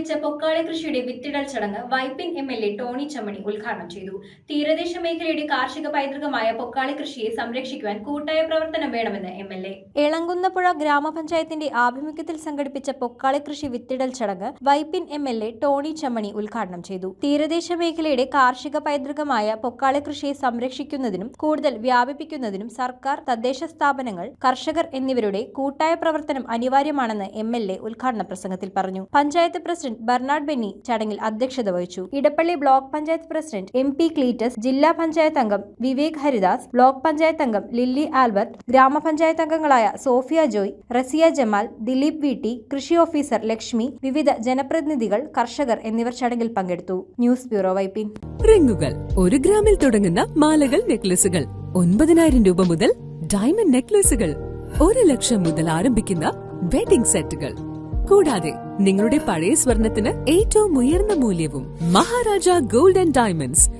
സംഘടിപ്പിച്ച പൊക്കാളി കൃഷിയുടെ വിത്തിടൽ ചടങ്ങ് വൈപ്പിൻ MLA ടോണി ചമ്മണി ഉദ്ഘാടനം ചെയ്തു. തീരദേശ മേഖലയുടെ കാർഷിക പൈതൃകമായ പൊക്കാളി കൃഷിയെ സംരക്ഷിക്കുവാൻ കൂട്ടായ പ്രവർത്തനം വേണമെന്ന് MLA. എളങ്കുന്നപ്പുഴ ഗ്രാമപഞ്ചായത്തിന്റെ ആഭിമുഖ്യത്തിൽ സംഘടിപ്പിച്ച പൊക്കാളി കൃഷി വിത്തിടൽ ചടങ്ങ് വൈപ്പിൻ MLA ടോണി ചമ്മണി ഉദ്ഘാടനം ചെയ്തു. തീരദേശ മേഖലയുടെ കാർഷിക പൈതൃകമായ പൊക്കാളി കൃഷിയെ സംരക്ഷിക്കുന്നതിനും കൂടുതൽ വ്യാപിപ്പിക്കുന്നതിനും സർക്കാർ, തദ്ദേശ സ്ഥാപനങ്ങൾ, കർഷകർ എന്നിവരുടെ കൂട്ടായ പ്രവർത്തനം അനിവാര്യമാണെന്ന് MLA ഉദ്ഘാടന പ്രസംഗത്തിൽ പറഞ്ഞു. പഞ്ചായത്ത് പ്രസിഡന്റ് ബർണാഡ് ബെന്നി ചടങ്ങിൽ അധ്യക്ഷത വഹിച്ചു. Edappally block panchayat president MP Cleetus, ജില്ലാ പഞ്ചായത്ത് അംഗം വിവേക് ഹരിദാസ്, ബ്ലോക്ക് പഞ്ചായത്ത് അംഗം ലില്ലി ആൽബർട്ട്, ഗ്രാമപഞ്ചായത്ത് അംഗങ്ങളായ സോഫിയ ജോയ്, റസിയ ജമാൽ, ദിലീപ് VT, കൃഷി ഓഫീസർ ലക്ഷ്മി, വിവിധ ജനപ്രതിനിധികൾ, കർഷകർ എന്നിവർ ചടങ്ങിൽ പങ്കെടുത്തു. News bureau, Vypin. റിങ്ങുകൾ 1 ഗ്രാമിൽ തുടങ്ങുന്ന മാലകൾ, നെക്ലസുകൾ 9,000 രൂപ മുതൽ ഡയമണ്ട് നെക്ലസുകൾ 1 ലക്ഷം മുതൽ ആരംഭിക്കുന്ന വെഡിംഗ് സെറ്റുകൾ, കൂടാതെ നിങ്ങളുടെ പഴയ സ്വർണത്തിന് ഏറ്റവും ഉയർന്ന മൂല്യവും. Maharaja gold and diamonds,